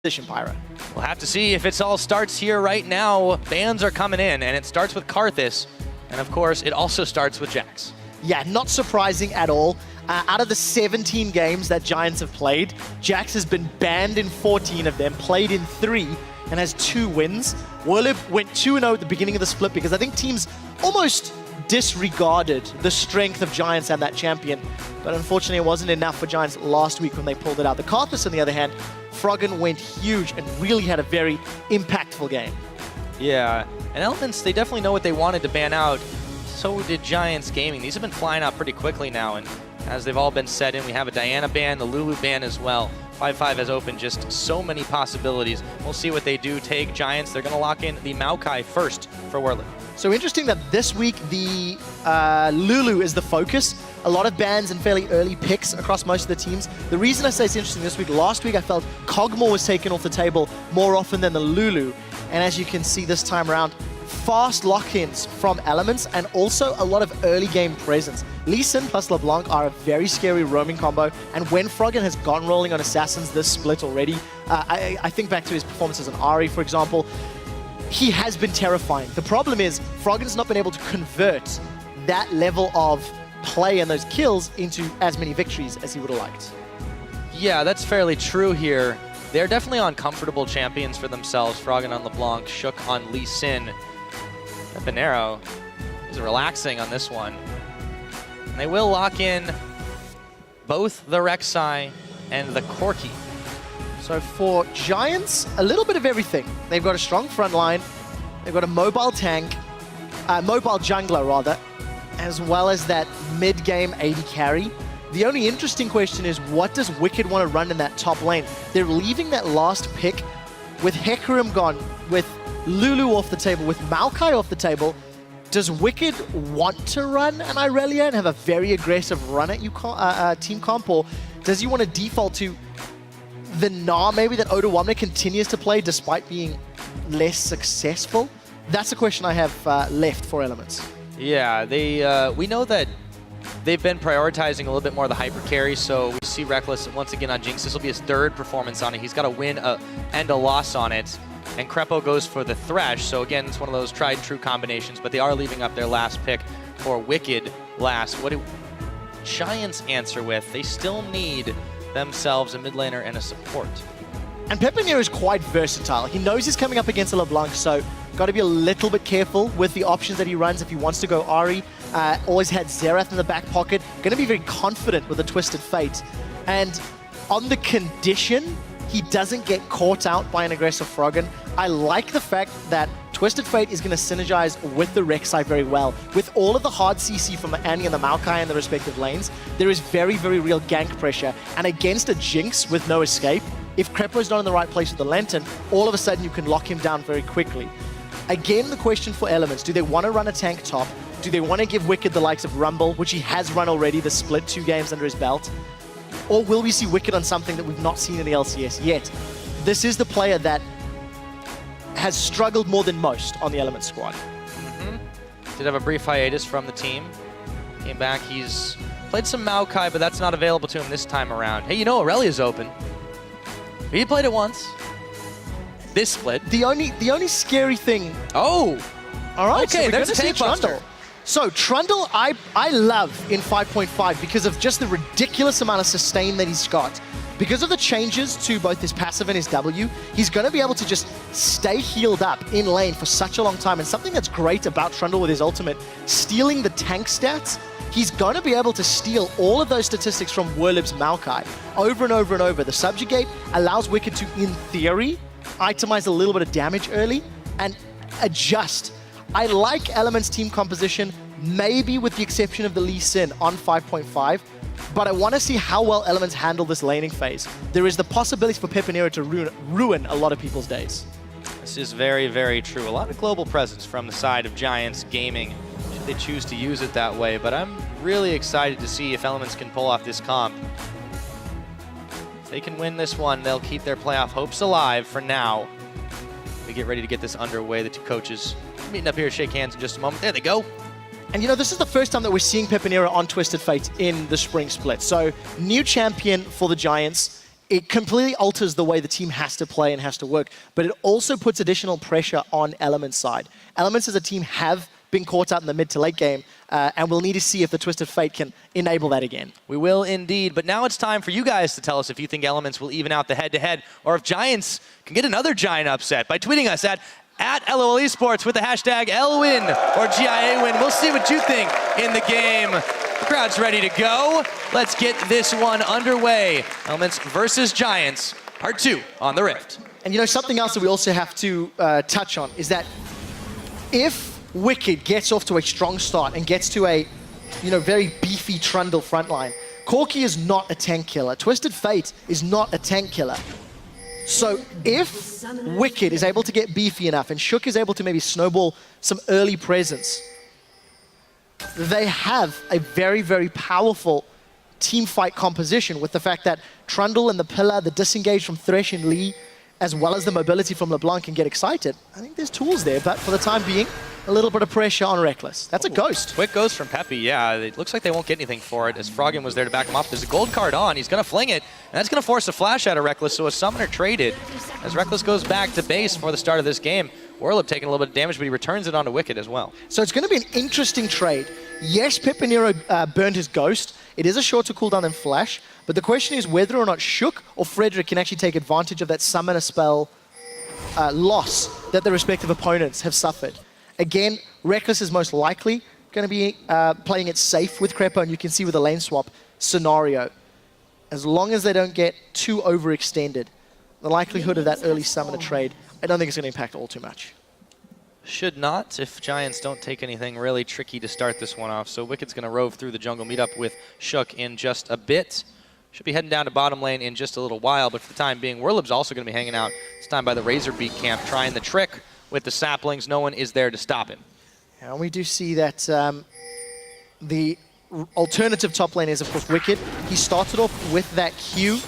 position, Pyro. We'll have to see if it all starts here right now. Bans are coming in, and it starts with Karthus. And of course, it also starts with Jax. Yeah, not surprising at all. Out of the 17 games that Giants have played, Jax has been banned in 14 of them, played in 3, and has 2 wins. Whirlib went 2-0 at the beginning of the split because I think teams almost disregarded the strength of Giants and that champion. But unfortunately, it wasn't enough for Giants last week when they pulled it out. The Karthus, on the other hand, Froggen went huge and really had a very impactful game. Yeah, and Elements, they definitely know what they wanted to ban out. So did Giants Gaming. These have been flying out pretty quickly now, and as they've all been set in, we have a Diana ban, the Lulu ban as well. 5-5 has opened just so many possibilities. We'll see what they do. Take Giants, they're going to lock in the Maokai first for Whirlib. So interesting that this week the Lulu is the focus. A lot of bans and fairly early picks across most of the teams. The reason I say it's interesting this week, last week I felt Cogmore was taken off the table more often than the Lulu. And as you can see this time around, fast lock-ins from Elements and also a lot of early game presence. Lee Sin plus LeBlanc are a very scary roaming combo, and when Froggen has gone rolling on Assassins this split already, I think back to his performances on Ahri, for example, he has been terrifying. The problem is Froggen's not been able to convert that level of play and those kills into as many victories as he would have liked. Yeah, that's fairly true here. They're definitely uncomfortable champions for themselves. Froggen on LeBlanc, Shook on Lee Sin. Pinero is relaxing on this one. And they will lock in both the Rek'Sai and the Corki. So for Giants, a little bit of everything. They've got a strong front line, they've got a mobile tank, mobile jungler rather, as well as that mid-game AD carry. The only interesting question is, what does Wicked want to run in that top lane? They're leaving that last pick with Hecarim gone, with Lulu off the table, with Maokai off the table. Does Wicked want to run an Irelia and have a very aggressive run at team comp, or does he want to default to the Gnar maybe that Odoamne continues to play despite being less successful? That's a question I have left for Elements. Yeah, we know that they've been prioritizing a little bit more the hyper carry, so we see Reckless once again on Jinx. This will be his 3rd performance on it. He's got a win and a loss on it. And Krepo goes for the Thresh, so again, it's one of those tried and true combinations, but they are leaving up their last pick for Wicked last. What do Giants answer with? They still need themselves a mid laner and a support. And Pepinero is quite versatile. He knows he's coming up against a LeBlanc, so got to be a little bit careful with the options that he runs if he wants to go Ahri. Always had Xerath in the back pocket. Going to be very confident with the Twisted Fate. And on the condition he doesn't get caught out by an aggressive Froggen, I like the fact that Twisted Fate is going to synergize with the Rek'Sai very well. With all of the hard CC from Annie and the Maokai in the respective lanes, there is very, very real gank pressure. And against a Jinx with no escape, if Krepo's not in the right place with the Lantern, all of a sudden you can lock him down very quickly. Again, the question for Elements, do they want to run a tank top? Do they want to give Wicked the likes of Rumble, which he has run already, the split 2 games under his belt? Or will we see Wicked on something that we've not seen in the LCS yet? This is the player that has struggled more than most on the Elements squad. Did have a brief hiatus from the team. Came back, he's played some Maokai, but that's not available to him this time around. Hey, you know Aurelia's open. He played it once. This split. The only scary thing... Oh! All right, okay, so there's a tank buster. So Trundle, I love in 5.5 because of just the ridiculous amount of sustain that he's got. Because of the changes to both his passive and his W, he's going to be able to just stay healed up in lane for such a long time. And something that's great about Trundle with his ultimate, stealing the tank stats, he's going to be able to steal all of those statistics from Whirlib's Maokai over and over and over. The Subjugate allows Wicked to, in theory, itemize a little bit of damage early and adjust. I like Elements team composition, maybe with the exception of the Lee Sin on 5.5, but I want to see how well Elements handle this laning phase. There is the possibility for Pepinero to ruin a lot of people's days. This is very, very true. A lot of global presence from the side of Giants Gaming, should they choose to use it that way, but I'm really excited to see if Elements can pull off this comp. If they can win this one, they'll keep their playoff hopes alive for now. We get ready to get this underway. The two coaches meeting up here to shake hands in just a moment. There they go. And you know, this is the first time that we're seeing Pepinero on Twisted Fate in the spring split. So, new champion for the Giants. it completely alters the way the team has to play and has to work, but it also puts additional pressure on Element's side. Elements as a team have been caught out in the mid to late game, and we'll need to see if the Twisted Fate can enable that again. We will indeed, but now it's time for you guys to tell us if you think Elements will even out the head-to-head, or if Giants can get another Giant upset by tweeting us at LOL Esports with the hashtag LWin or GIA win. We'll see what you think in the game. The crowd's ready to go. Let's get this one underway. Elements versus Giants, part 2 on the Rift. And you know, something else that we also have to touch on is that if Wicked gets off to a strong start and gets to a, very beefy Trundle frontline, Corki is not a tank killer. Twisted Fate is not a tank killer. So if Wicked is able to get beefy enough and Shook is able to maybe snowball some early presence, they have a very, very powerful team fight composition with the fact that Trundle and the Pillar, the disengage from Thresh and Lee, as well as the mobility from LeBlanc can get excited. I think there's tools there, but for the time being, a little bit of pressure on Reckless. That's a ghost. Quick ghost from Peppy, yeah. It looks like they won't get anything for it as Froggen was there to back him up. There's a gold card on. He's going to fling it, and that's going to force a flash out of Reckless, so a summoner traded. As Reckless goes back to base for the start of this game, Warlib taking a little bit of damage, but he returns it onto Wicked as well. So it's going to be an interesting trade. Yes, Pepinero burned his ghost. It is a shorter cooldown than Flash, but the question is whether or not Shook or Frederick can actually take advantage of that summoner spell loss that the respective opponents have suffered. Again, Reckless is most likely going to be playing it safe with Crepo, and you can see with the lane swap scenario, as long as they don't get too overextended, the likelihood of that early summoner trade, I don't think it's going to impact all too much. Should not if Giants don't take anything really tricky to start this one off. So Wicked's going to rove through the jungle, meet up with Shook in just a bit. Should be heading down to bottom lane in just a little while, but for the time being, Warlib's also going to be hanging out this time by the Razorbeak camp, trying the trick with the saplings. No one is there to stop him. And we do see that the alternative top lane is, of course, Wicked. He started off with that Q.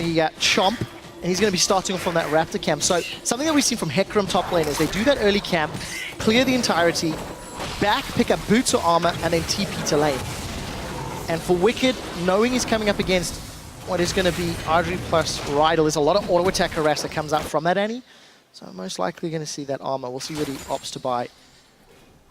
He got Chomp, and he's going to be starting off from that Raptor camp. So something that we've seen from Hecarim top lane is they do that early camp, clear the entirety, back, pick up boots or armor, and then TP to lane. And for Wicked, knowing he's coming up against what is going to be Audrey plus Rydell, there's a lot of auto attack harass that comes out from that Annie. So I'm most likely going to see that armor. We'll see what he opts to buy.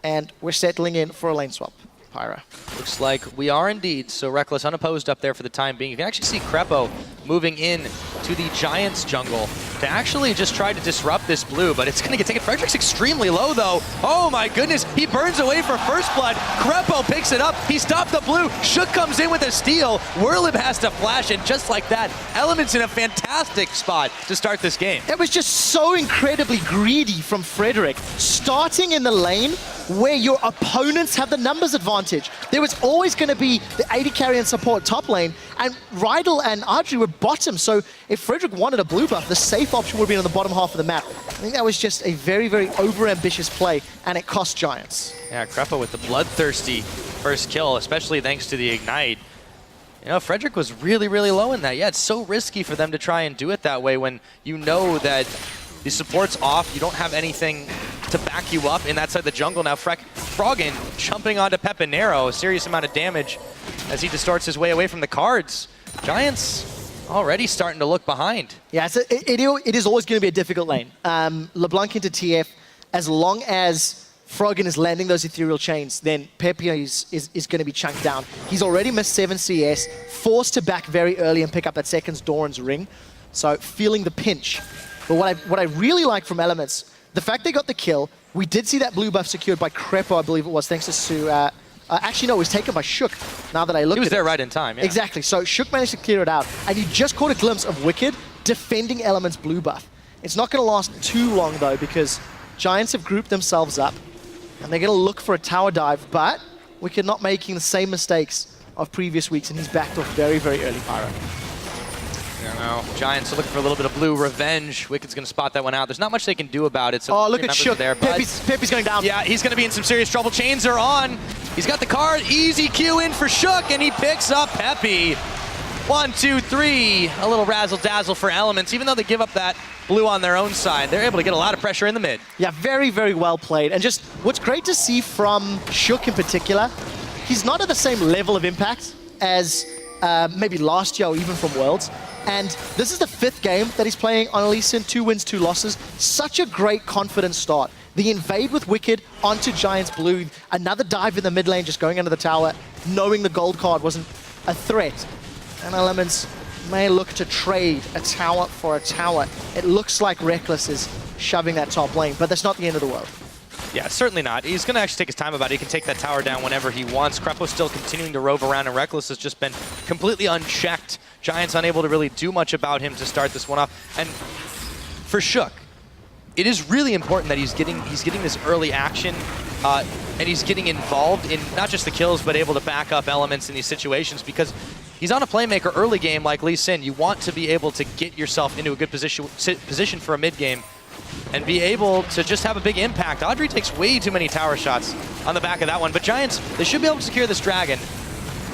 And we're settling in for a lane swap. Pyra. Looks like we are indeed. So Reckless unopposed up there for the time being. You can actually see Crepo moving in to the Giants jungle to actually just try to disrupt this blue, but it's going to get taken. Frederick's extremely low, though. Oh, my goodness. He burns away for first blood. Crepo picks it up. He stopped the blue. Shook comes in with a steal. Warlib has to flash, and just like that, Element's in a fantastic spot to start this game. It was just so incredibly greedy from Frederick. Starting in the lane where your opponents have the numbers advantage. There was always going to be the AD carry and support top lane, and Rydell and Audrey were bottom, so if Frederick wanted a blue buff, the safe option would have been on the bottom half of the map. I think that was just a very, very over-ambitious play, and it cost Giants. Yeah, Crepo with the bloodthirsty first kill, especially thanks to the Ignite. You know, Frederick was really, really low in that. Yeah, it's so risky for them to try and do it that way when you know that the support's off, you don't have anything to back you up in that side of the jungle. Now Froggen jumping onto Pepinero, a serious amount of damage as he distorts his way away from the cards. Giants already starting to look behind. Yeah, it is always going to be a difficult lane. LeBlanc into TF, as long as Froggen is landing those ethereal chains, then Pepe is going to be chunked down. He's already missed 7 CS, forced to back very early and pick up that second Doran's ring. So feeling the pinch. But what I really like from Elements, the fact they got the kill, we did see that blue buff secured by Crepo, I believe it was, thanks to Sue. Actually, no, it was taken by Shook, now that I looked at it. He was there right in time, yeah. Exactly, so Shook managed to clear it out, and you just caught a glimpse of Wicked defending Element's blue buff. It's not going to last too long, though, because Giants have grouped themselves up, and they're going to look for a tower dive, but Wicked not making the same mistakes of previous weeks, and he's backed off very, very early, Pyro. I don't know. Giants are looking for a little bit of blue revenge. Wicked's going to spot that one out. There's not much they can do about it. So oh, look at Shook. There, Pepe's going down. Yeah, he's going to be in some serious trouble. Chains are on. He's got the card. Easy Q in for Shook, and he picks up Pepe. 1, 2, 3. A little razzle-dazzle for Elements. Even though they give up that blue on their own side, they're able to get a lot of pressure in the mid. Yeah, very, very well played. And just what's great to see from Shook in particular, he's not at the same level of impact as maybe last year or even from Worlds. And this is the 5th game that he's playing on Elysian, 2 wins, 2 losses. Such a great confident start. The invade with Wicked onto Giants Blue, another dive in the mid lane, just going under the tower, knowing the gold card wasn't a threat. And Elements may look to trade a tower for a tower. It looks like Reckless is shoving that top lane, but that's not the end of the world. Yeah, certainly not. He's going to actually take his time about it. He can take that tower down whenever he wants. Krepo's still continuing to rove around, and Reckless has just been completely unchecked. Giants unable to really do much about him to start this one off. And for Shook, it is really important that he's getting this early action, and he's getting involved in not just the kills, but able to back up Elements in these situations, because he's on a playmaker early game like Lee Sin. You want to be able to get yourself into a good position for a mid game and be able to just have a big impact. Audrey takes way too many tower shots on the back of that one, but Giants, they should be able to secure this dragon.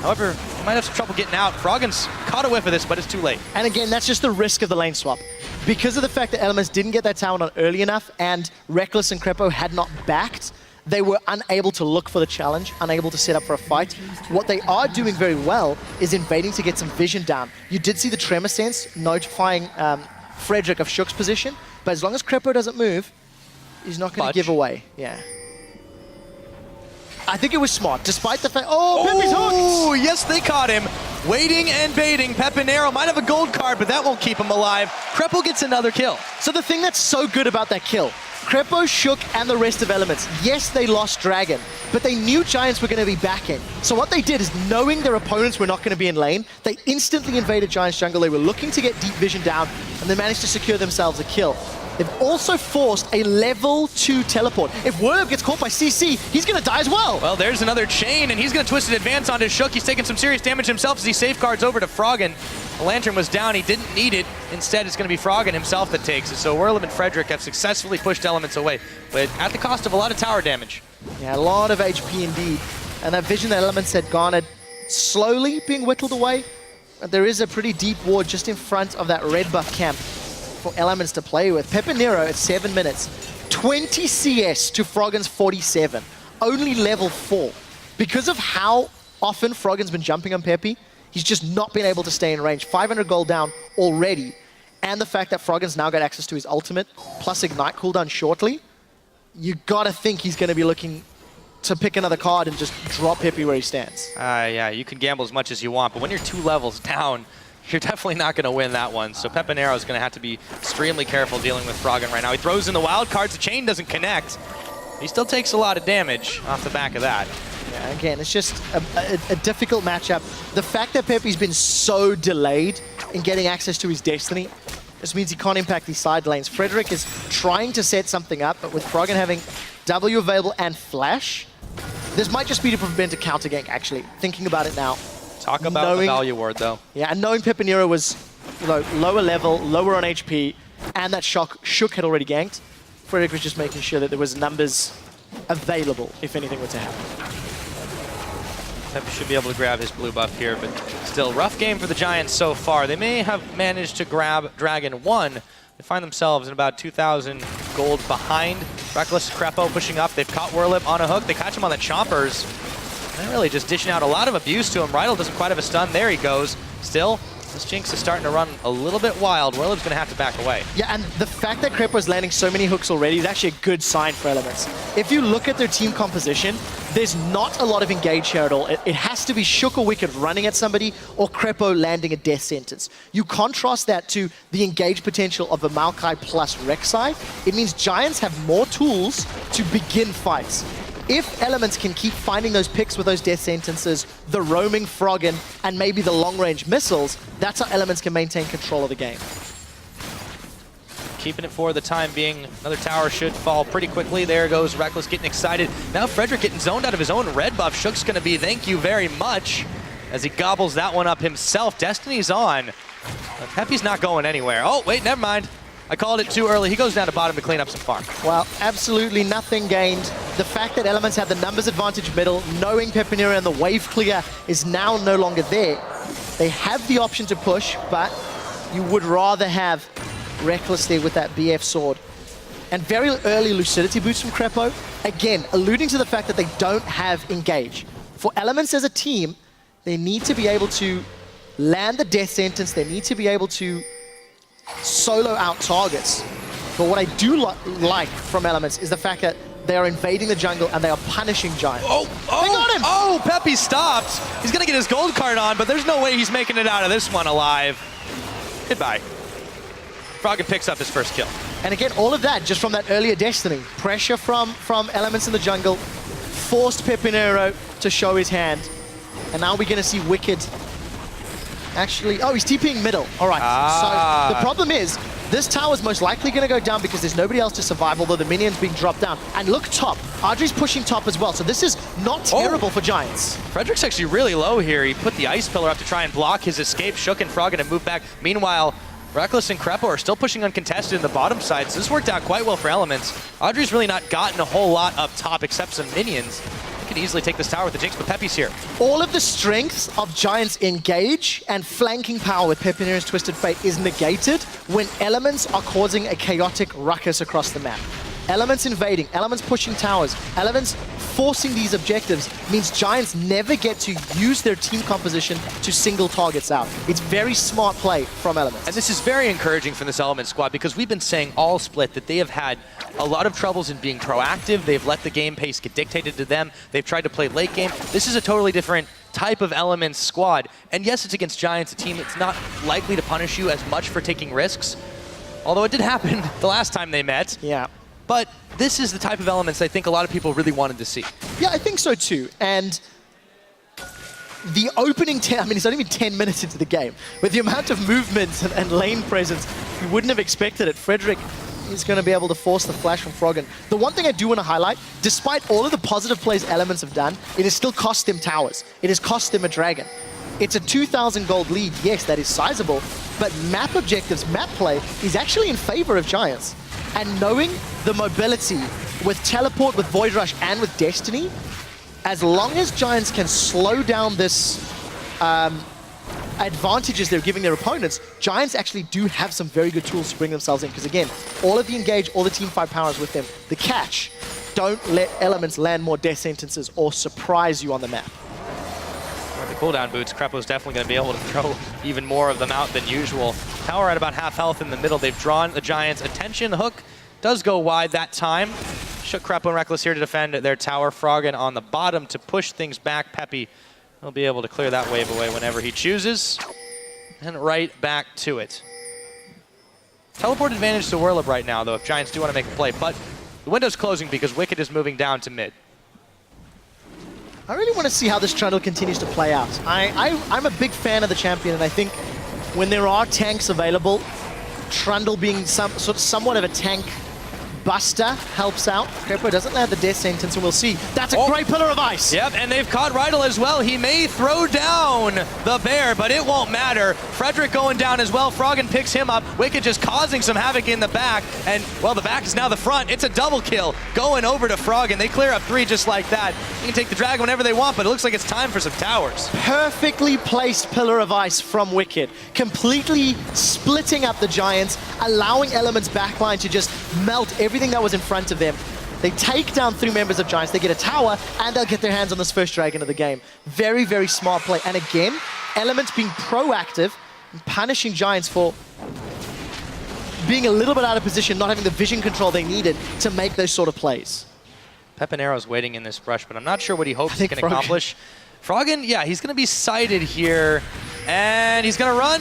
However, they might have some trouble getting out. Froggen's caught a whiff of this, but it's too late. And again, that's just the risk of the lane swap. Because of the fact that Elements didn't get that tower on early enough and Reckless and Krepo had not backed, they were unable to look for the challenge, unable to set up for a fight. What they are doing very well is invading to get some vision down. You did see the Tremor Sense notifying Frederick of Shook's position, but as long as Krepo doesn't move, he's not going to give away. Yeah. I think it was smart, despite the fact... Oh, Pepe's hooked! Oh, yes, they caught him. Waiting and baiting. Pepinero might have a gold card, but that won't keep him alive. Krepo gets another kill. So the thing that's so good about that kill, Krepo, Shook, and the rest of Elements, yes, they lost Dragon, but they knew Giants were going to be backing. So what they did is, knowing their opponents were not going to be in lane, they instantly invaded Giants jungle. They were looking to get deep vision down, and they managed to secure themselves a kill. They've also forced a level 2 teleport. If Whirlwind gets caught by CC, he's going to die as well. Well, there's another chain, and he's going to twist an advance onto Shook. He's taking some serious damage himself as he safeguards over to Froggen. The Lantern was down. He didn't need it. Instead, it's going to be Froggen himself that takes it. So Whirlwind and Frederick have successfully pushed Elements away, but at the cost of a lot of tower damage. Yeah, a lot of HP indeed. And that vision that Elements had garnered slowly being whittled away. There is a pretty deep ward just in front of that red buff camp for Elements to play with. Pepinero at 7 minutes, 20 CS to Froggen's 47, only level 4. Because of how often Froggen's been jumping on Pepe, he's just not been able to stay in range. 500 gold down already, and the fact that Froggen's now got access to his ultimate, plus Ignite cooldown shortly, you gotta think he's gonna be looking to pick another card and just drop Pepe where he stands. Yeah, you can gamble as much as you want, but when you're 2 levels down, you're definitely not going to win that one. So Pepinero is going to have to be extremely careful dealing with Froggen right now. He throws in the wild cards. The chain doesn't connect. He still takes a lot of damage off the back of that. Yeah, again, it's just a difficult matchup. The fact that Pepe's been so delayed in getting access to his Destiny just means he can't impact these side lanes. Frederick is trying to set something up, but with Froggen having W available and Flash, this might just be to prevent a counter gank, actually. Thinking about it now. Talk about the value ward, though. Yeah, and knowing Pepinero was lower level, lower on HP, and that Shook had already ganked, Frederick was just making sure that there was numbers available if anything were to happen. Pepe should be able to grab his blue buff here, but still, rough game for the Giants so far. They may have managed to grab Dragon 1. They find themselves in about 2,000 gold behind. Reckless, Krepo pushing up. They've caught Whirlip on a hook. They catch him on the chompers. They're really just dishing out a lot of abuse to him. Rydell doesn't quite have a stun. There he goes. Still, this Jinx is starting to run a little bit wild. Whirlip's going to have to back away. Yeah, and the fact that Krepo's landing so many hooks already is actually a good sign for Elements. If you look at their team composition, there's not a lot of engage here at all. It has to be Shook or Wicked running at somebody or Krepo landing a death sentence. You contrast that to the engage potential of a Maokai plus Rek'Sai. It means Giants have more tools to begin fights. If Elements can keep finding those picks with those death sentences, the roaming Froggen, and maybe the long-range missiles, that's how Elements can maintain control of the game. Keeping it for the time being. Another tower should fall pretty quickly. There goes Reckless getting excited. Now Frederick getting zoned out of his own red buff. Shook's going to be thank you very much as he gobbles that one up himself. Destiny's on. But Pepe's not going anywhere. Oh, wait, never mind. I called it too early. He goes down to bottom to clean up some farm. Well, absolutely nothing gained. The fact that Elements had the numbers advantage middle, knowing Pepinero and the wave clear is now no longer there. They have the option to push, but you would rather have Reckless there with that BF sword. And very early lucidity boost from Krepo, again, alluding to the fact that they don't have engage. For Elements as a team, they need to be able to land the death sentence. They need to be able to solo out targets. But what I do like from Elements is the fact that they are invading the jungle and they are punishing Giants. Oh, They got him! Oh, Peppy stopped. He's going to get his gold card on, but there's no way he's making it out of this one alive. Goodbye. Froggen picks up his first kill. And again, all of that just from that earlier Destiny. Pressure from Elements in the jungle, forced Pepinero to show his hand. And now we're going to see Wicked actually... Oh, he's TPing middle. All right. So the problem is, this tower's most likely going to go down because there's nobody else to survive, although the minion's being dropped down. And look top. Ardry's pushing top as well, so this is not terrible for Giants. Frederick's actually really low here. He put the ice pillar up to try and block his escape. Shook and Froggen have moved back. Meanwhile, Reckless and Krepo are still pushing uncontested in the bottom side, so this worked out quite well for Elements. Ardry's really not gotten a whole lot up top except some minions. He could easily take this tower with the Jinx, but Peppy's here. All of the strength of Giants' engage and flanking power with Pepinero's Twisted Fate is negated when Elements are causing a chaotic ruckus across the map. Elements invading, Elements pushing towers, Elements forcing these objectives means Giants never get to use their team composition to single targets out. It's very smart play from Elements. And this is very encouraging from this Element squad because we've been saying all split that they have had a lot of troubles in being proactive. They've let the game pace get dictated to them. They've tried to play late game. This is a totally different type of Elements squad. And yes, it's against Giants, a team that's not likely to punish you as much for taking risks. Although it did happen the last time they met. Yeah. But this is the type of Elements I think a lot of people really wanted to see. Yeah, I think so too. And the opening 10, I mean, it's not even 10 minutes into the game. With the amount of movement and lane presence, you wouldn't have expected it. Frederick is going to be able to force the flash from Froggen. The one thing I do want to highlight, despite all of the positive plays Elements have done, it has still cost them towers. It has cost them a dragon. It's a 2,000 gold lead. Yes, that is sizable, but map objectives, map play is actually in favor of Giants. And knowing the mobility with Teleport, with Void Rush, and with Destiny, as long as Giants can slow down this advantages they're giving their opponents, Giants actually do have some very good tools to bring themselves in. Because again, all of the engage, all the team fight powers with them. The catch, don't let Elements land more death sentences or surprise you on the map. With the cooldown boots, Krepo's definitely going to be able to throw even more of them out than usual. Tower at about half health in the middle. They've drawn the Giants' attention. The hook does go wide that time. Shook, Krepo, and Reckless here to defend their tower. Froggen on the bottom to push things back. Peppy will be able to clear that wave away whenever he chooses. And right back to it. Teleport advantage to Whirlup right now, though, if Giants do want to make a play. But the window's closing because Wicked is moving down to mid. I really want to see how this Trundle continues to play out. I'm a big fan of the champion, and I think when there are tanks available, Trundle being somewhat of a tank buster helps out. Krepo doesn't land the death sentence, and we'll see. That's a great pillar of ice. Yep, and they've caught Rydal as well. He may throw down the bear, but it won't matter. Frederick going down as well. Froggen picks him up. Wicked just causing some havoc in the back, and, well, the back is now the front. It's a double kill going over to Froggen. They clear up 3 just like that. You can take the dragon whenever they want, but it looks like it's time for some towers. Perfectly placed pillar of ice from Wicked. Completely splitting up the Giants, allowing Elements backline to just melt everything that was in front of them. They take down 3 members of Giants, they get a tower, and they'll get their hands on this first dragon of the game. Very, very smart play. And again, Elements being proactive and punishing Giants for being a little bit out of position, not having the vision control they needed to make those sort of plays. Pepinero's waiting in this brush, but I'm not sure what he hopes he can accomplish. Froggen, yeah, he's going to be sighted here, and he's going to run,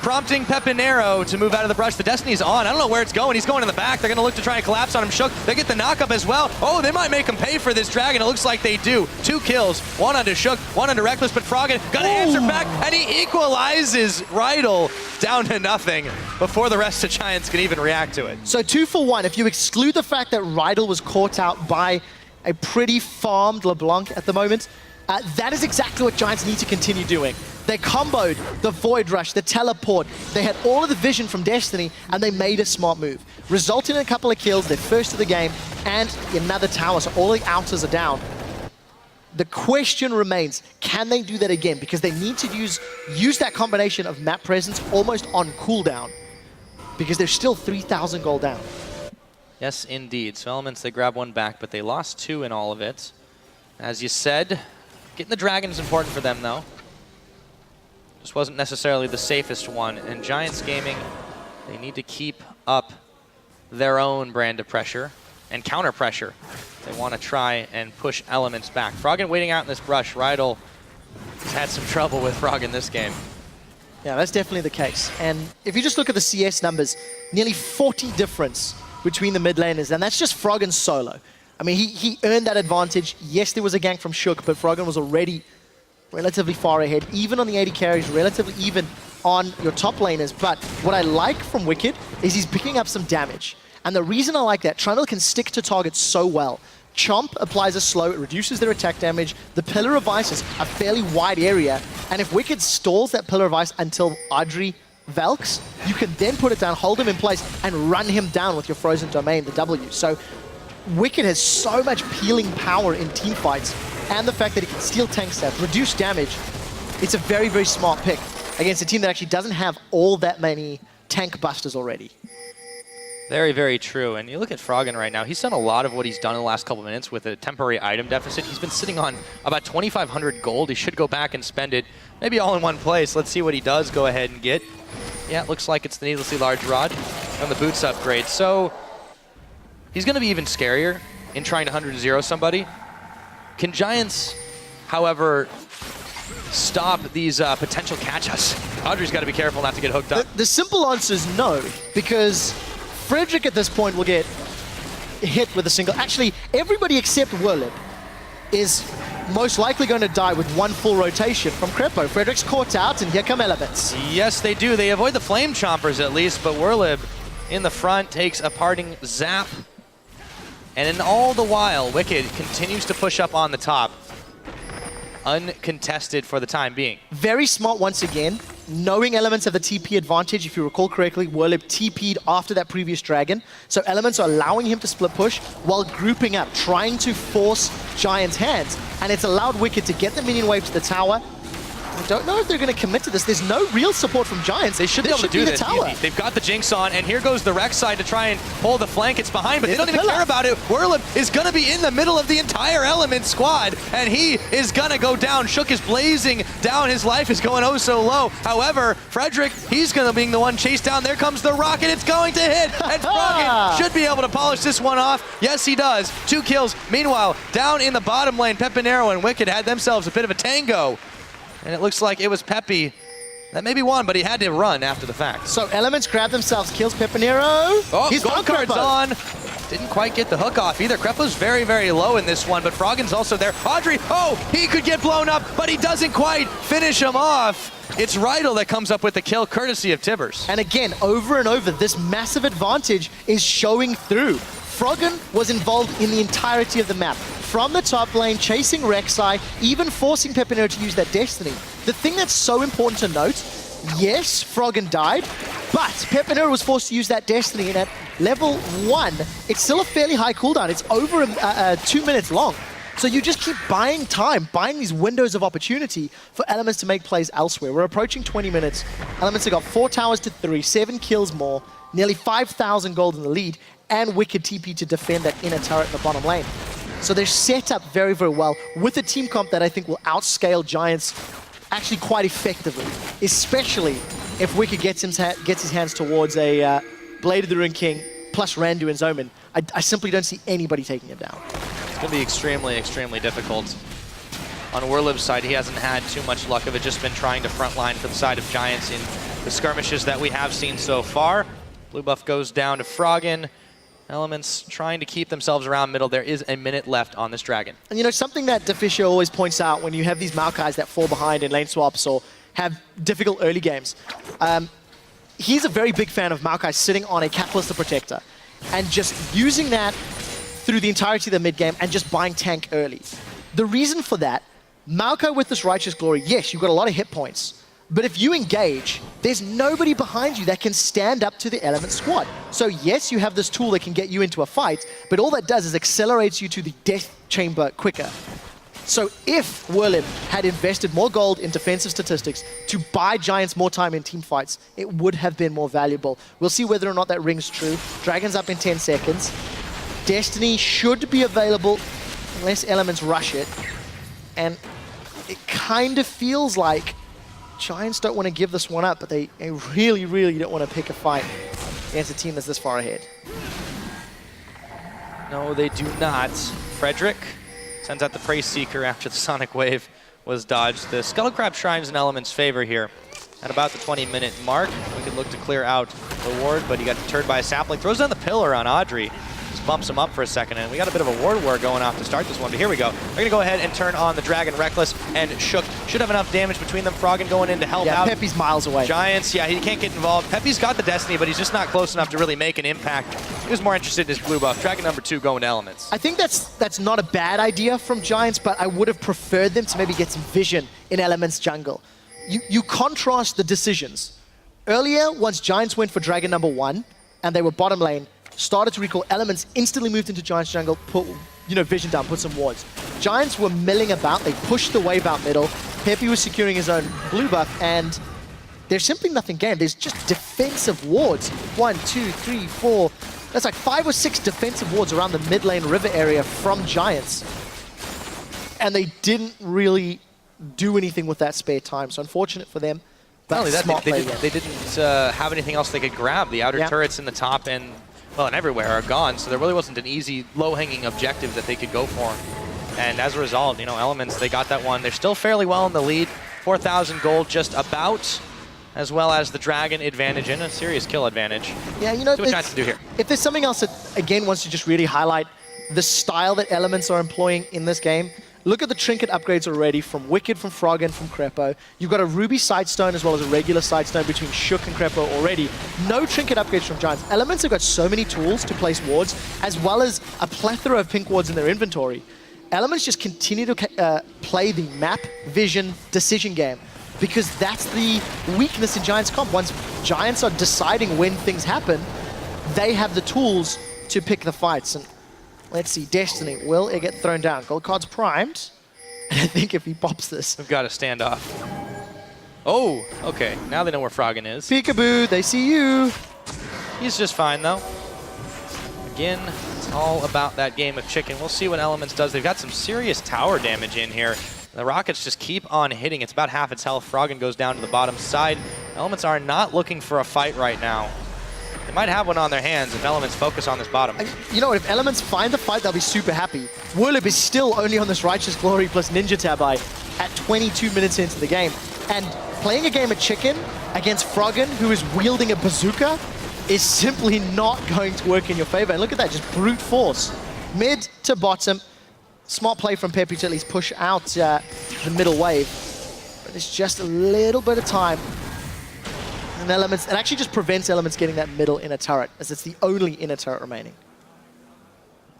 prompting Pepinero to move out of the brush. The Destiny's on. I don't know where it's going. He's going in the back. They're going to look to try and collapse on him. Shook. They get the knockup as well. Oh, they might make him pay for this dragon. It looks like they do. 2 kills. 1 onto Shook, 1 onto Reckless, but Froggen got to answer back, and he equalizes Rydal down to nothing before the rest of Giants can even react to it. So 2 for 1. If you exclude the fact that Rydal was caught out by a pretty farmed LeBlanc at the moment, that is exactly what Giants need to continue doing. They comboed the Void Rush, the Teleport. They had all of the vision from Destiny, and they made a smart move. Resulting in a couple of kills, their first of the game, and another tower, so all the outers are down. The question remains, can they do that again? Because they need to use that combination of map presence almost on cooldown, because they're still 3,000 gold down. Yes, indeed. So Elements, they grab 1 back, but they lost 2 in all of it. As you said, getting the dragon is important for them, though. Just wasn't necessarily the safest one. And Giants Gaming, they need to keep up their own brand of pressure and counter pressure. They want to try and push Elements back. Froggen waiting out in this brush. Rydell has had some trouble with Froggen this game. Yeah, that's definitely the case. And if you just look at the CS numbers, nearly 40 difference between the mid laners, and that's just Froggen solo. I mean, he earned that advantage. Yes, there was a gank from Shook, but Froggen was already relatively far ahead, even on the 80 carries, relatively even on your top laners. But what I like from Wicked is he's picking up some damage. And the reason I like that, Trundle can stick to targets so well. Chomp applies a slow, it reduces their attack damage. The Pillar of Ice is a fairly wide area, and if Wicked stalls that Pillar of Ice until Audrey Velks, you can then put it down, hold him in place, and run him down with your Frozen Domain, the W. So Wicked has so much peeling power in team fights, and the fact that he can steal tank stats, reduce damage, it's a very, very smart pick against a team that actually doesn't have all that many tank busters already. Very, very true. And you look at Froggen right now, he's done a lot of what he's done in the last couple minutes with a temporary item deficit. He's been sitting on about 2,500 gold. He should go back and spend it, maybe all in one place. Let's see what he does go ahead and get. Yeah, it looks like it's the Needlessly Large Rod and the Boots upgrade. So he's going to be even scarier in trying to 100-0 somebody. Can Giants, however, stop these potential catch-us? Audrey's got to be careful not to get hooked up. The simple answer is no, because Frederick at this point will get hit with a single. Actually, everybody except Werlib is most likely going to die with one full rotation from Krepo. Frederick's caught out, and here come Elements. Yes, they do. They avoid the Flame Chompers at least, but Werlib in the front takes a parting zap. And in all the while, Wicked continues to push up on the top, uncontested for the time being. Very smart once again, knowing Elements have the TP advantage. If you recall correctly, Werlib TP'd after that previous dragon. So Elements are allowing him to split push while grouping up, trying to force Giants' hands. And it's allowed Wicked to get the minion wave to the tower. I don't know if they're going to commit to this. There's no real support from Giants. They should be able to do this. They've got the Jinx on, and here goes the Rex side to try and hold the flank. It's behind, but they don't even care about it. Werlib is going to be in the middle of the entire Element squad, and he is going to go down. Shook is blazing down. His life is going oh so low. However, Frederick, he's going to be the one chased down. There comes the rocket. It's going to hit, and Froggen should be able to polish this one off. Yes, he does. 2 kills. Meanwhile, down in the bottom lane, Pepinero and Wicked had themselves a bit of a tango. And it looks like it was Peppy that maybe won, but he had to run after the fact. So Elements grab themselves, kills Pepinero. Oh, he's gold card's on. Didn't quite get the hook off either. Krepo's very, very low in this one, but Froggen's also there. Audrey, oh, he could get blown up, but he doesn't quite finish him off. It's Rydell that comes up with the kill, courtesy of Tibbers. And again, over and over, this massive advantage is showing through. Froggen was involved in the entirety of the map. From the top lane, chasing Rek'Sai, even forcing Pepinero to use that Destiny. The thing that's so important to note, yes, Froggen died, but Pepinero was forced to use that Destiny, and at level 1, it's still a fairly high cooldown. It's over 2 minutes long. So you just keep buying time, buying these windows of opportunity for Elements to make plays elsewhere. We're approaching 20 minutes. Elements have got 4 towers to 3, 7 kills more, nearly 5,000 gold in the lead, and Wicked TP to defend that inner turret in the bottom lane. So they're set up very, very well with a team comp that I think will outscale Giants actually quite effectively, especially if Wicked gets his hands towards a Blade of the Ruined King plus Randu and Zoman. I simply don't see anybody taking him down. It's going to be extremely, extremely difficult. On Werlib's side, he hasn't had too much luck of it, just been trying to frontline for the side of Giants in the skirmishes that we have seen so far. Blue buff goes down to Froggen. Elements trying to keep themselves around middle. There is a minute left on this dragon. And you know, something that Deficio always points out when you have these Maokais that fall behind in lane swaps or have difficult early games, he's a very big fan of Maokai sitting on a Catalyst Protector and just using that through the entirety of the mid game and just buying tank early. The reason for that, Maokai with this Righteous Glory, yes, you've got a lot of hit points, but if you engage, there's nobody behind you that can stand up to the Element squad. So yes, you have this tool that can get you into a fight, but all that does is accelerates you to the death chamber quicker. So if Werlib had invested more gold in defensive statistics to buy Giants more time in team fights, it would have been more valuable. We'll see whether or not that rings true. Dragon's up in 10 seconds. Destiny should be available unless Elements rush it. And it kind of feels like Giants don't want to give this one up, but they really, really don't want to pick a fight against a team that's this far ahead. No, they do not. Frederick sends out the Praise Seeker after the Sonic Wave was dodged. The Skull Crab Shrine's in Element's favor here. At about the 20-minute mark, we could look to clear out the ward, but he got deterred by a sapling. Throws down the pillar on Audrey. Just bumps him up for a second, and we got a bit of a ward war going off to start this one, but here we go. They're going to go ahead and turn on the Dragon. Reckless and Shook should have enough damage between them. Froggen going in to help out. Pepe's miles away. Giants, yeah, he can't get involved. Pepe's got the Destiny, but he's just not close enough to really make an impact. He was more interested in his blue buff. Dragon number 2 going to Elements. I think that's not a bad idea from Giants, but I would have preferred them to maybe get some vision in Elements jungle. You contrast the decisions. Earlier, once Giants went for Dragon number 1, and they were bottom lane, started to recall, Elements instantly moved into Giants jungle, put vision down, put some wards. Giants were milling about, they pushed the wave out middle, Pepe was securing his own blue buff, and there's simply nothing gained. There's just defensive wards. 1, 2, 3, 4. That's like 5 or 6 defensive wards around the mid lane river area from Giants. And they didn't really do anything with that spare time, so unfortunate for them. But not only that, smart they didn't have anything else they could grab. The outer turrets in the top and everywhere are gone, so there really wasn't an easy, low-hanging objective that they could go for. And as a result, Elements, they got that one. They're still fairly well in the lead. 4,000 gold just about, as well as the Dragon advantage and a serious kill advantage. Yeah, see what Giants can do here. If there's something else that, again, wants to just really highlight the style that Elements are employing in this game, look at the trinket upgrades already from Wicked, from Froggen, from Crepo. You've got a Ruby Sidestone as well as a regular Sidestone between Shook and Crepo already. No trinket upgrades from Giants. Elements have got so many tools to place wards, as well as a plethora of pink wards in their inventory. Elements just continue to play the map, vision, decision game, because that's the weakness in Giants comp. Once Giants are deciding when things happen, they have the tools to pick the fights. And let's see, Destiny, will it get thrown down? Gold card's primed, and I think if he pops this... We've got to stand off. Oh, okay, now they know where Froggen is. Peekaboo, they see you. He's just fine, though. Again, it's all about that game of chicken. We'll see what Elements does. They've got some serious tower damage in here. The Rockets just keep on hitting. It's about half its health. Froggen goes down to the bottom side. Elements are not looking for a fight right now. They might have one on their hands if Elements focus on this bottom. You know what, if Elements find the fight, they'll be super happy. Whirlib is still only on this Righteous Glory plus Ninja Tabai at 22 minutes into the game. And playing a game of chicken against Froggen, who is wielding a bazooka, is simply not going to work in your favor. And look at that, just brute force. Mid to bottom. Smart play from Pepe to at least push out the middle wave. But it's just a little bit of time. And Elements, it actually just prevents Elements getting that middle inner turret, as it's the only inner turret remaining.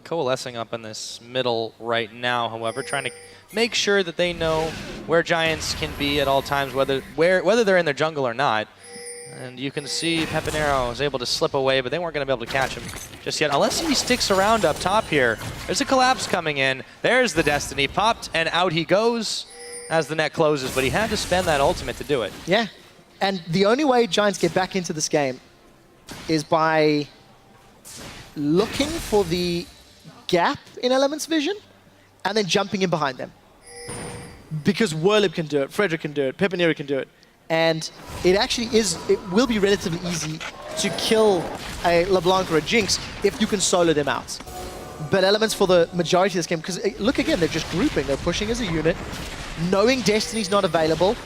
Coalescing up in this middle right now, however, trying to make sure that they know where Giants can be at all times, whether they're in their jungle or not. And you can see Pepinero is able to slip away, but they weren't going to be able to catch him just yet, unless he sticks around up top here. There's a collapse coming in. There's the Destiny popped, and out he goes as the net closes, but he had to spend that ultimate to do it. Yeah. And the only way Giants get back into this game is by looking for the gap in Elements' vision and then jumping in behind them. Because Whirlib can do it, Frederick can do it, Pepinero can do it. And it will be relatively easy to kill a LeBlanc or a Jinx if you can solo them out. But Elements for the majority of this game, because look again, they're just grouping, they're pushing as a unit, knowing Destiny's not available.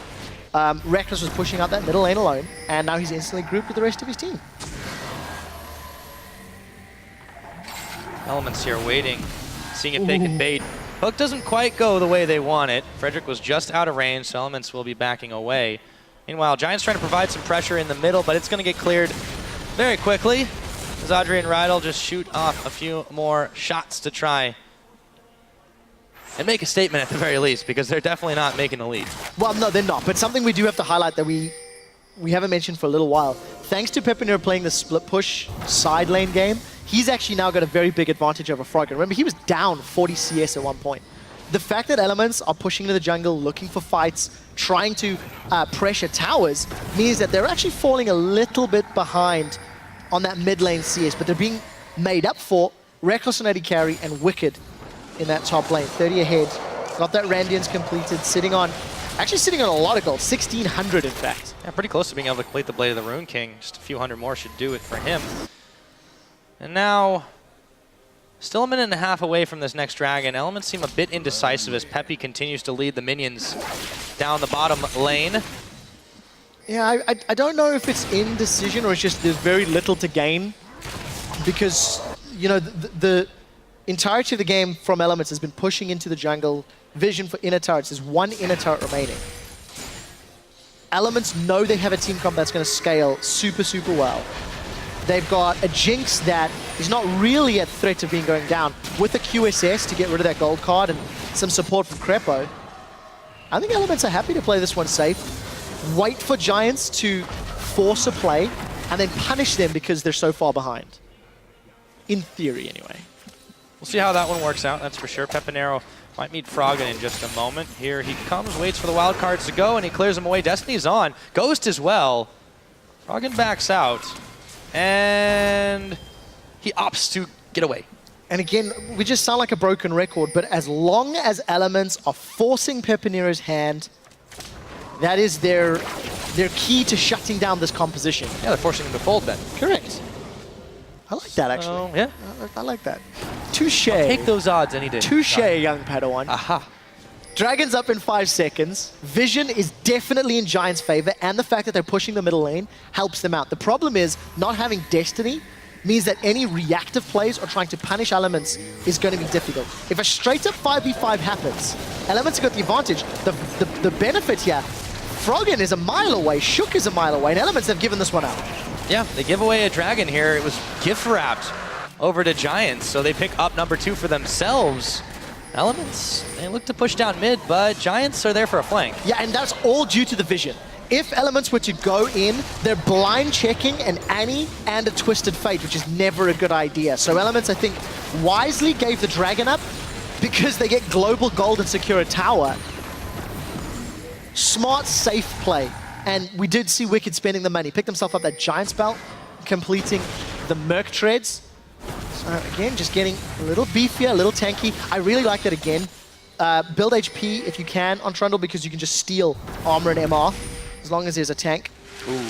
Reckless was pushing out that middle lane alone, and now he's instantly grouped with the rest of his team. Elements here waiting, seeing if they can bait. Hook doesn't quite go the way they want it. Frederick was just out of range, so Elements will be backing away. Meanwhile, Giants trying to provide some pressure in the middle, but it's going to get cleared very quickly as Audrey and Rydell just shoot off a few more shots to try and make a statement at the very least, because they're definitely not making a lead. Well, no, they're not. But something we do have to highlight that we haven't mentioned for a little while. Thanks to Pepinero playing the split push side lane game, he's actually now got a very big advantage over Froggen. Remember, he was down 40 CS at one point. The fact that Elements are pushing into the jungle, looking for fights, trying to pressure towers, means that they're actually falling a little bit behind on that mid lane CS, but they're being made up for. Reckless on AD carry and Wicked in that top lane. 30 ahead. Got that Randians completed, sitting on Actually sitting on a lot of gold, 1,600 in fact. Yeah, pretty close to being able to complete the Blade of the Rune King. Just a few hundred more should do it for him. And now, still a minute and a half away from this next dragon. Elements seem a bit indecisive as Peppy continues to lead the minions down the bottom lane. Yeah, I don't know if it's indecision or it's just there's very little to gain. Because, you know, the entirety of the game from Elements has been pushing into the jungle. Vision for inner turrets. There's one inner turret remaining. Elements know they have a team comp that's going to scale super, super well. They've got a Jinx that is not really at threat of being going down with a QSS to get rid of that gold card and some support from Crepo. I think Elements are happy to play this one safe. Wait for Giants to force a play and then punish them because they're so far behind. In theory, anyway. We'll see how that one works out, that's for sure. Pepinero might meet Froggen in just a moment. Here he comes, waits for the wild cards to go, and he clears them away. Destiny's on. Ghost as well. Froggen backs out. And he opts to get away. And again, we just sound like a broken record, but as long as Elements are forcing Pepinero's hand, that is their key to shutting down this composition. Yeah, they're forcing him to fold then. Correct. I like that, actually. Yeah. I like that. Touche. Take those odds any day. Touche, young Padawan. Aha. Dragon's up in 5 seconds. Vision is definitely in Giants' favor, and the fact that they're pushing the middle lane helps them out. The problem is not having Destiny means that any reactive plays or trying to punish Elements is going to be difficult. If a straight-up 5v5 happens, Elements have got the advantage. The benefit here, Froggen is a mile away, Shook is a mile away, and Elements have given this one out. Yeah, they give away a dragon here. It was gift wrapped over to Giants, so they pick up number 2 for themselves. Elements, they look to push down mid, but Giants are there for a flank. Yeah, and that's all due to the Vision. If Elements were to go in, they're blind checking an Annie and a Twisted Fate, which is never a good idea. So Elements, I think, wisely gave the Dragon up because they get global gold and secure a tower. Smart, safe play. And we did see Wicked spending the money. Picked himself up that Giants belt, completing the Merc Treads. So again, just getting a little beefier, a little tanky. I really like that again. Build HP if you can on Trundle because you can just steal armor and MR as long as there's a tank. Ooh.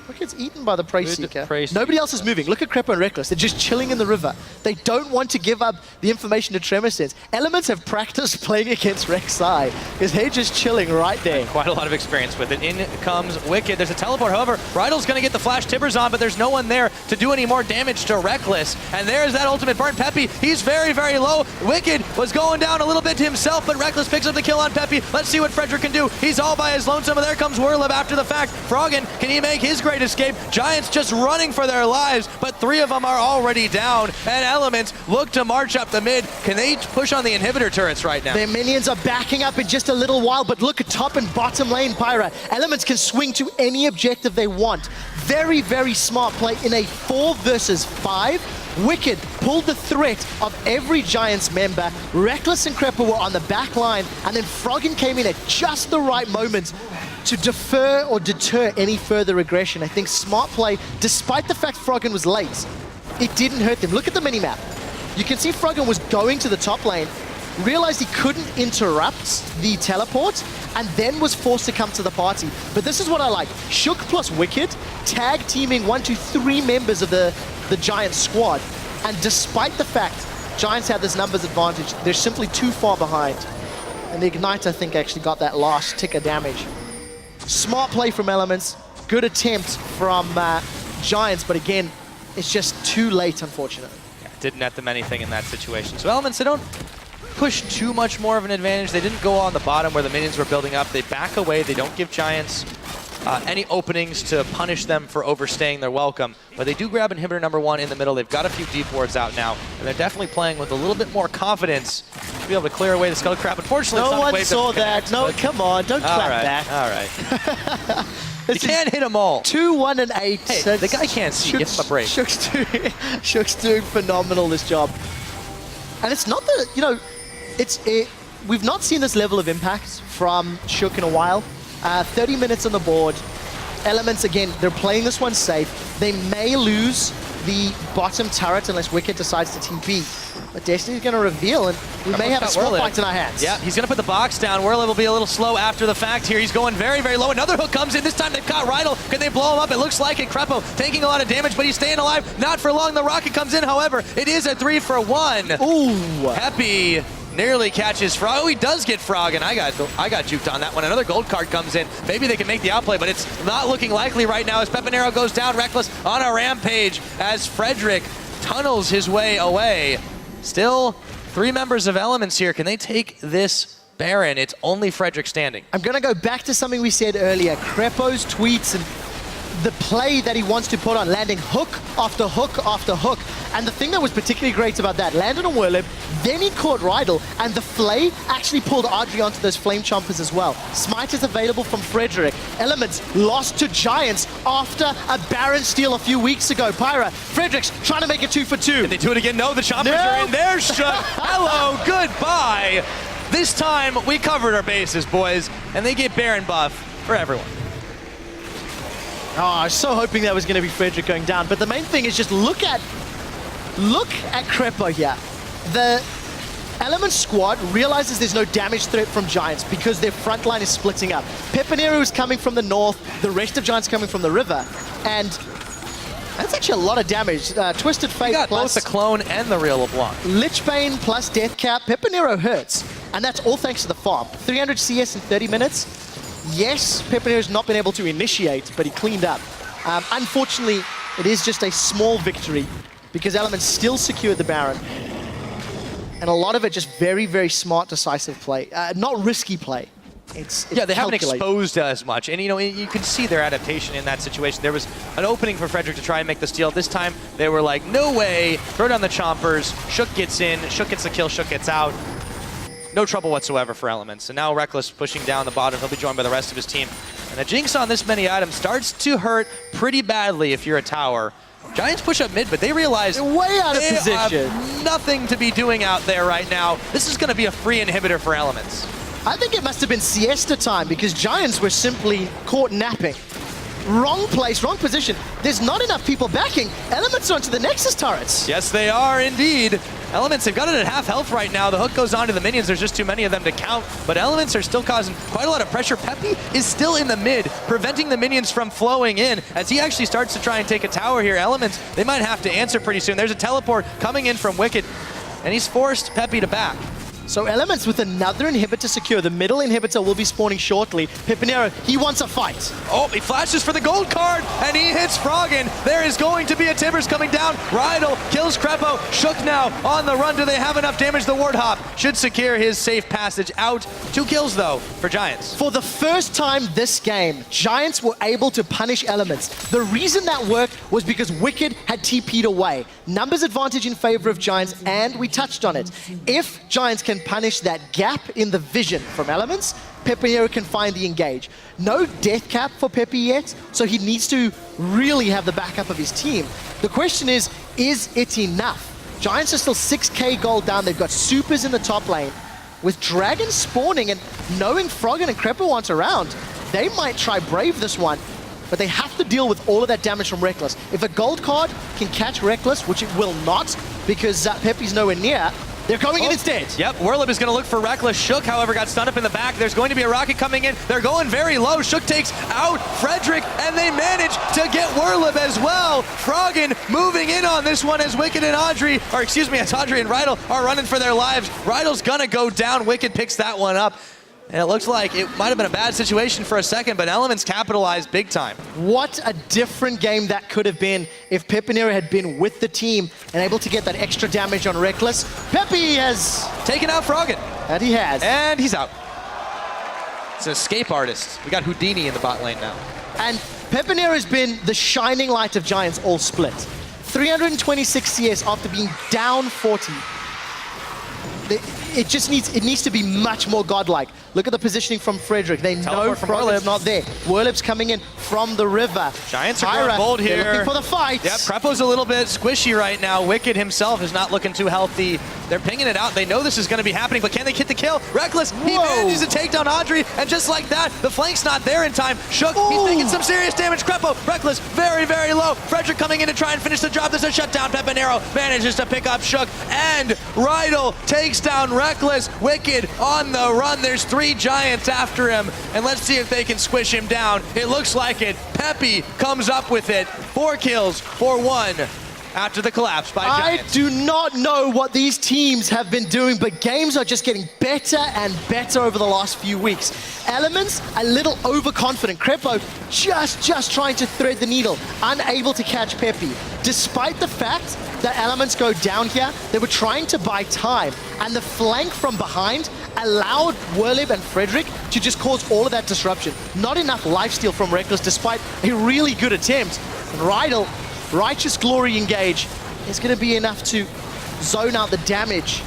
Wicked's eaten by the Prey Seeker. Prey Nobody else is moving. Look at Crepo and Reckless. They're just chilling in the river. They don't want to give up the information to Tremor Sense. Elements have practiced playing against Rek'Sai because they're just chilling right there. Quite a lot of experience with it. In comes Wicked. There's a teleport, however. Bridal's going to get the flash. Tibbers on, but there's no one there to do any more damage to Reckless. And there's that ultimate burn. Peppy, he's very, very low. Wicked was going down a little bit to himself, but Reckless picks up the kill on Peppy. Let's see what Frederick can do. He's all by his lonesome, and there comes Whirlib after the fact. Froggen, can he make his great escape? Giants just running for their lives, but 3 of them are already down, and Elements look to march up the mid. Can they push on the inhibitor turrets right now? Their minions are backing up in just a little while, but look at top and bottom lane, Pyra. Elements can swing to any objective they want. Very, very smart play in a 4 versus 5. Wicked pulled the threat of every Giants member. Reckless and Crepo were on the back line, and then Froggen came in at just the right moment to defer or deter any further aggression. I think smart play, despite the fact Froggen was late, it didn't hurt them. Look at the minimap. You can see Froggen was going to the top lane, realized he couldn't interrupt the teleport, and then was forced to come to the party. But this is what I like. Shook plus Wicked, tag teaming 1, 2, 3 members of the Giants squad. And despite the fact Giants have this numbers advantage, they're simply too far behind. And the Ignite, I think, actually got that last tick of damage. Smart play from Elements, good attempt from Giants, but again, it's just too late, unfortunately. Yeah, didn't net them anything in that situation. So Elements, they don't push too much more of an advantage. They didn't go on the bottom where the minions were building up. They back away. They don't give Giants any openings to punish them for overstaying their welcome. But they do grab inhibitor number 1 in the middle. They've got a few deep wards out now, and they're definitely playing with a little bit more confidence to be able to clear away the Skull Crab. Unfortunately, no one saw that. No, come on, don't clap that. All right. You can't hit them all. 2, 1, and 8. Hey, the guy can't see. Give him a break. Shook's doing phenomenal this job. And it's not the, you know, we've not seen this level of impact from Shook in a while. 30 minutes on the board. Elements, again, they're playing this one safe. They may lose the bottom turret unless Wicked decides to TP. But Destiny's going to reveal, and we may have a small fight in our hands. Yeah, he's going to put the box down. Whirlib will be a little slow after the fact here. He's going very, very low. Another hook comes in. This time they've caught Rydal. Can they blow him up? It looks like it. Crepo taking a lot of damage, but he's staying alive. Not for long. The rocket comes in, however. It is a 3-for-1. Ooh. Peppy nearly catches Frog. Oh, he does get Frog, and I got juked on that one. Another gold card comes in. Maybe they can make the outplay, but it's not looking likely right now as Pepinero goes down. Reckless on a rampage as Frederick tunnels his way away. Still 3 members of Elements here. Can they take this Baron? It's only Frederick standing. I'm going to go back to something we said earlier. Crepo's tweets and the play that he wants to put on, landing hook after hook after hook. And the thing that was particularly great about that, landed on Whirlib, then he caught Rydal, and the Flay actually pulled Audrey onto those Flame Chompers as well. Smite is available from Frederick. Elements lost to Giants after a Baron steal a few weeks ago. Pyra, Frederick's trying to make it 2-for-2. Can they do it again? No, the Chompers are in there. Hello, goodbye. This time, we covered our bases, boys, and they get Baron buff for everyone. Oh, I was so hoping that was going to be Frederick going down. But the main thing is just look at Crepo here. The Element squad realizes there's no damage threat from Giants because their front line is splitting up. Pepinero is coming from the north, the rest of Giants coming from the river. And that's actually a lot of damage. Twisted Fate got plus both the clone and the real LeBlanc. Lichbane plus Death Cap. Pepinero hurts. And that's all thanks to the farm. 300 CS in 30 minutes. Yes, Pepinero's not been able to initiate, but he cleaned up. Unfortunately, it is just a small victory because Elements still secured the Baron. And a lot of it just very, very smart, decisive play. Not risky play. It's yeah, they haven't calculated. exposed as much. And, you know, you can see their adaptation in that situation. There was an opening for Frederick to try and make the steal. This time, they were like, no way. Throw down the Chompers. Shook gets in. Shook gets the kill. Shook gets out. No trouble whatsoever for Elements. And now Reckless pushing down the bottom. He'll be joined by the rest of his team. And the Jinx on this many items starts to hurt pretty badly if you're a tower. Giants push up mid, but they realize they're way out of they position. Have nothing to be doing out there right now. This is going to be a free inhibitor for Elements. I think it must have been siesta time because Giants were simply caught napping. Wrong place, wrong position. There's not enough people backing. Elements onto the Nexus turrets. Yes, they are indeed. Elements, they've got it at half health right now. The hook goes on to the minions. There's just too many of them to count. But Elements are still causing quite a lot of pressure. Peppy is still in the mid, preventing the minions from flowing in. As he actually starts to try and take a tower here, Elements, they might have to answer pretty soon. There's a teleport coming in from Wicked, and he's forced Peppy to back. So Elements with another inhibitor secure. The middle inhibitor will be spawning shortly. Pepinero, he wants a fight. Oh, he flashes for the gold card, and he hits Froggen. There is going to be a Timbers coming down. Rydal kills Crepo. Shook now on the run. Do they have enough damage? The Ward Hop should secure his safe passage out. 2 kills, though, for Giants. For the first time this game, Giants were able to punish Elements. The reason that worked was because Wicked had TP'd away. Numbers advantage in favor of Giants, and we touched on it. If Giants can punish that gap in the vision from Elements, Pepinero can find the engage. No death cap for Pepe yet, so he needs to really have the backup of his team. The question is it enough? Giants are still 6k gold down. They've got supers in the top lane. With Dragons spawning and knowing Froggen and Crepo aren't around, they might try Brave this one, but they have to deal with all of that damage from Reckless. If a gold card can catch Reckless, which it will not because Pepe's nowhere near, they're going in instead. Yep, Whirlib is going to look for Reckless. Shook, however, got stunned up in the back. There's going to be a rocket coming in. They're going very low. Shook takes out Frederick, and they manage to get Whirlib as well. Froggen moving in on this one as Wicked and Audrey, or excuse me, as Audrey and Rydal are running for their lives. Rydal's going to go down. Wicked picks that one up. And it looks like it might have been a bad situation for a second, but Elements capitalized big time. What a different game that could have been if Pepinero had been with the team and able to get that extra damage on Reckless. Pepe has taken out Froggen. And he has. And he's out. It's an escape artist. We got Houdini in the bot lane now. And Pepinero has been the shining light of Giants all split. 326 CS after being down 40. It needs to be much more godlike. Look at the positioning from Frederick. They know Froggen's not there. Whirlib's coming in from the river. Giants are going bold here. They're looking for the fight. Yep, Crepo's a little bit squishy right now. Wicked himself is not looking too healthy. They're pinging it out. They know this is going to be happening, but can they get the kill? Reckless, he manages to take down Audrey, and just like that, the flank's not there in time. Shook, he's taking some serious damage. Crepo, Reckless, very, very low. Frederick coming in to try and finish the job. There's a shutdown. Pepinero manages to pick up Shook, and Rydell takes down Reckless. Wicked on the run. There's 3 Giants after him, and let's see if they can squish him down. It looks like it. Peppy comes up with it. 4 kills for 1. After the collapse by Giants. I do not know what these teams have been doing, but games are just getting better and better over the last few weeks. Elements, a little overconfident. Crepo just trying to thread the needle, unable to catch Peppy. Despite the fact that Elements go down here, they were trying to buy time, and the flank from behind allowed Werlib and Frederick to just cause all of that disruption. Not enough lifesteal from Reckless, despite a really good attempt. And Rydell, Righteous Glory engage is going to be enough to zone out the damage.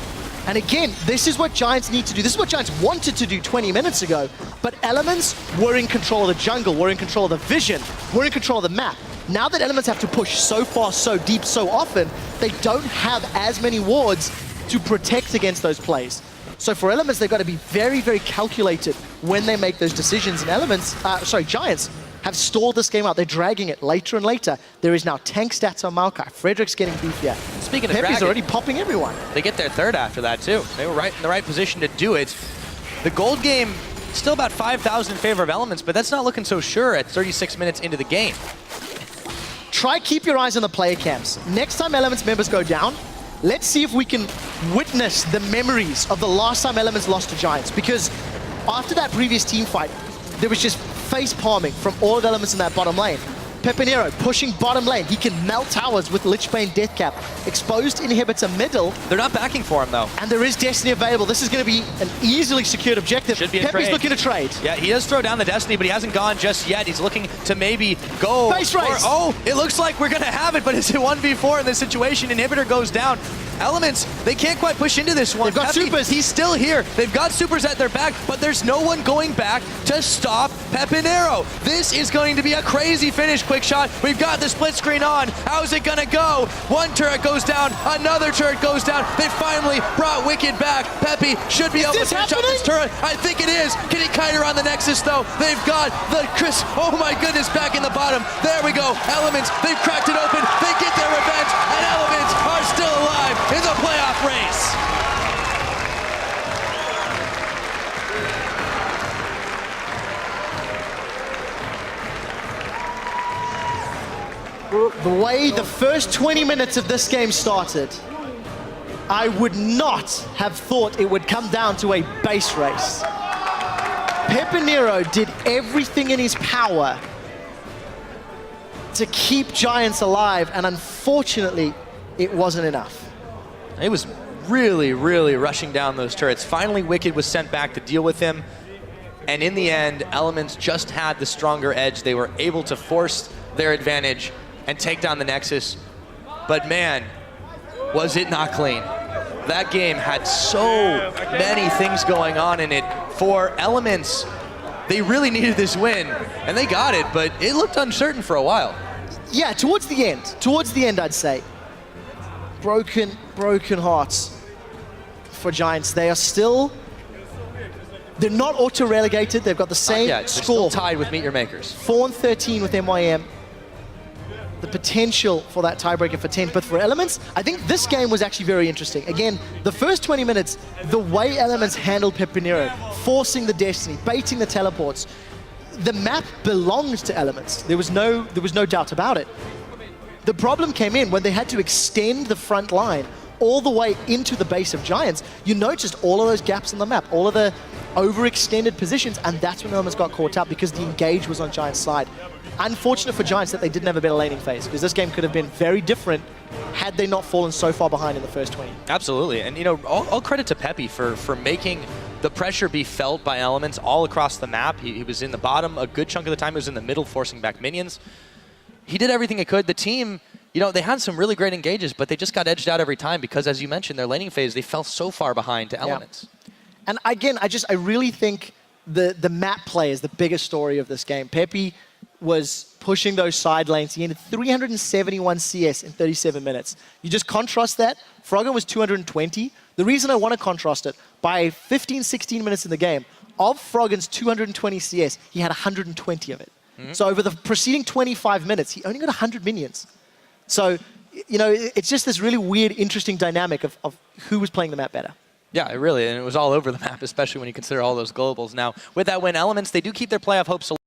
And again, this is what Giants need to do. This is what Giants wanted to do 20 minutes ago. But Elements were in control of the jungle, were in control of the vision, were in control of the map. Now that Elements have to push so far, so deep, so often, they don't have as many wards to protect against those plays. So for Elements, they've got to be very, very calculated when they make those decisions. And Giants have stalled this game out. They're dragging it later and later. There is now tank stats on Maokai. Frederick's getting beefier. Speaking of Peppy's dragging, already popping everyone. They get their 3rd after that too. They were right in the right position to do it. The gold game, still about 5,000 in favor of Elements, but that's not looking so sure at 36 minutes into the game. Try keep your eyes on the player cams. Next time Elements members go down, let's see if we can witness the memories of the last time Elements lost to Giants. Because after that previous team fight, there was just face palming from all of the Elements in that bottom lane. Pepinero pushing bottom lane. He can melt towers with Lichbane Deathcap. Exposed inhibitor middle. They're not backing for him though. And there is Destiny available. This is going to be an easily secured objective. Should be a Peppy's trade. looking to trade. Yeah, he does throw down the Destiny, but he hasn't gone just yet. He's looking to maybe go. Base race. Oh, it looks like we're going to have it, but it's a 1v4 in this situation. Inhibitor goes down. Elements, they can't quite push into this one. They've got Peppy, supers. He's still here. They've got supers at their back, but there's no one going back to stop Pepinero. This is going to be a crazy finish, Quick Shot. We've got the split screen on. How's it gonna go? One turret goes down, another turret goes down. They finally brought Wicked back. Peppy should be able to finish up this turret. I think it is. Can he kite around the Nexus though? They've got the Chris, oh my goodness, back in the bottom. There we go. Elements, they've cracked it open. They get their revenge, and Elements are still alive in the playoff race. The way the first 20 minutes of this game started, I would not have thought it would come down to a base race. Pepinero did everything in his power to keep Giants alive, and unfortunately, it wasn't enough. He was really, really rushing down those turrets. Finally, Wicked was sent back to deal with him, and in the end, Elements just had the stronger edge. They were able to force their advantage and take down the Nexus. But man, was it not clean. That game had so many things going on in it. For Elements, they really needed this win, and they got it, but it looked uncertain for a while. Yeah, towards the end, I'd say. Broken hearts for Giants. They are still, they're not auto-relegated. They've got the same They're score. still tied with Meet Your Makers. 4-13 with MYM. The potential for that tiebreaker for 10th, but for Elements, I think this game was actually very interesting. Again, the first 20 minutes, the way Elements handled Pepinero, forcing the Destiny, baiting the teleports, the map belongs to Elements. There was no doubt about it. The problem came in when they had to extend the front line all the way into the base of Giants. You noticed all of those gaps in the map, all of the overextended positions, and that's when Elements got caught up because the engage was on Giants' side. Unfortunate for Giants that they didn't have a better laning phase, because this game could have been very different had they not fallen so far behind in the first 20. Absolutely, and you know, all credit to Peppy for making the pressure be felt by Elements all across the map. He was in the bottom a good chunk of the time. He was in the middle forcing back minions. He did everything he could. The team, you know, they had some really great engages, but they just got edged out every time because, as you mentioned, their laning phase, they fell so far behind to Elements. Yeah. And again, I really think the map play is the biggest story of this game. Peppy was pushing those side lanes. He ended 371 CS in 37 minutes. You just contrast that. Froggen was 220. The reason I want to contrast it, by 15, 16 minutes in the game, of Froggen's 220 CS, he had 120 of it. So over the preceding 25 minutes, he only got 100 minions. So, you know, it's just this really weird, interesting dynamic of who was playing the map better. Yeah, it really, and it was all over the map, especially when you consider all those globals. Now, with that win, Elements, they do keep their playoff hopes alive.